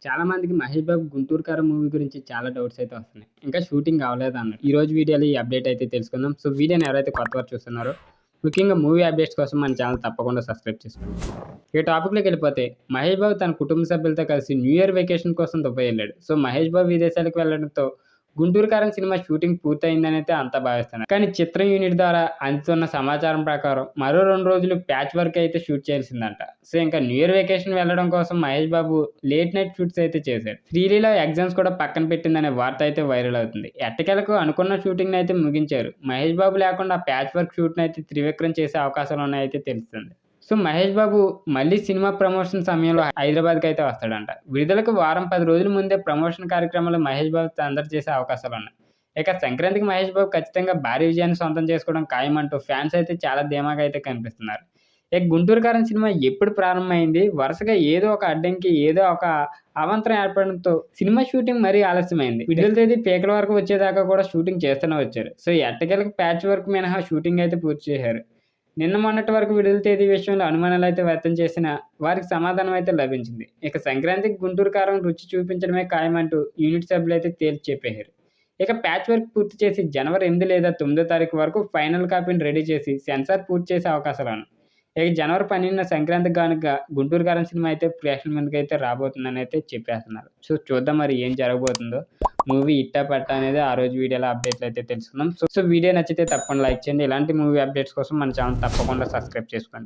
చాలా మందికి 'మహేష్ బాబు' 'గుంటూరు కారం' మూవీ గురించి చాలా డౌట్స్ అయితే వస్తున్నాయి. ఇంకా షూటింగ్ అవ్వలేదన్నారు. ఈరోజు వీడియోలో ఈ అప్డేట్ అయితే తెలుసుకుందాం. సో, వీడియోని ఎవరైతే కొత్తవారు చూస్తున్నారో ముఖ్యంగా మూవీ అప్డేట్స్ కోసం మన ఛానల్ తప్పకుండా సబ్స్క్రైబ్ చేసుకోండి. ఇక టాపిక్‌లోకెళ్ళిపోతే 'మహేష్ బాబు' తన కుటుంబ సభ్యులతో కలిసి న్యూ ఇయర్ వెకేషన్ కోసం దుబాయ్ ఎళ్ళాడు. సో, 'మహేష్ బాబు' విదేశాలకు వెళ్లడంతో 'గుంటూరు కారం' సినిమా షూటింగ్ పూర్తయిందనైతే అంతా భావిస్తున్నారు. కానీ చిత్రం యూనిట్ ద్వారా అందుతున్న సమాచారం ప్రకారం మరో 2 రోజులు ప్యాచ్ వర్క్ అయితే షూట్ చేయాల్సిందంట. సో, ఇంకా న్యూ ఇయర్ వెకేషన్ వెళ్లడం కోసం Mahesh Babu late night shoots అయితే చేశాడు. శ్రీలీల ఎగ్జామ్స్ కూడా పక్కన పెట్టిందనే వార్త అయితే వైరల్ అవుతుంది. ఎట్టకేలకు అనుకున్న షూటింగ్‌ని అయితే ముగించారు. మహేష్ బాబు లేకుండా ప్యాచ్ వర్క్ షూట్‌ని అయితే త్రివిక్రమ్ చేసే అవకాశాలున్నాయైతే తెలుస్తుంది. సో, మహేష్ బాబు మళ్ళీ సినిమా ప్రమోషన్ సమయంలో హైదరాబాద్‌కి అయితే వస్తాడంట. విడుదలకు వారం 10 రోజుల ముందే ప్రమోషన్ కార్యక్రమాల్లో మహేష్ బాబు సందడి చేసే అవకాశాలున్నాయి. ఇక సంక్రాంతికి మహేష్ బాబు ఖచ్చితంగా భారీ విజయాన్ని సొంతం చేసుకోవడం ఖాయమంటూ ఫ్యాన్స్ అయితే చాలా ధీమాగా అయితే కనిపిస్తున్నారు. ఇక 'గుంటూరు కారం' సినిమా ఎప్పుడు ప్రారంభమైంది? వరుసగా ఏదో ఒక అడ్డంకి, ఏదో ఒక అవాంతరం ఏర్పడడంతో సినిమా షూటింగ్ మరీ ఆలస్యమైంది. విడుదల తేదీ పీకల వరకు వచ్చేదాకా కూడా షూటింగ్ చేస్తూనే వచ్చారు. సో, ఎట్టకేలకు ప్యాచ్ వర్క్ మినహా షూటింగ్ అయితే పూర్తి చేశారు. నిన్న మొన్నటి వరకు విడుదల తేదీ విషయంలో అనుమానాలైతే వ్యక్తం చేసినా వారికి సమాధానం అయితే లభించింది. ఇక సంక్రాంతికి 'గుంటూరు కారం' రుచి చూపించడమే ఖాయమంటూ యూనిట్ సభ్యులైతే తేల్చి చెప్పేశారు. ఇక ప్యాచ్ వర్క్ పూర్తి చేసి జనవరి 8 లేదా 9 తారీఖు వరకు ఫైనల్ కాపీని రెడీ చేసి సెన్సార్ పూర్తి చేసే అవకాశాలున్నాయి. ఇక జనవరి 12న సంక్రాంతికి గానుక 'గుంటూరు కారం' సినిమా అయితే ప్రేక్షకుల ముందుకైతే రాబోతుందని అయితే చెప్పేస్తున్నారు. సో, చూద్దాం మరి ఏం జరగబోతుందో. మూవీ హిట్టా పట్టా అనేది ఆ రోజు వీడియోలో అప్డేట్లు అయితే తెలుసుకుందాం. సో, వీడియో నచ్చితే తప్పకుండా లైక్ చేయండి. ఇలాంటి మూవీ అప్డేట్స్ కోసం మన ఛానల్ తప్పకుండా సబ్స్క్రైబ్ చేసుకోండి.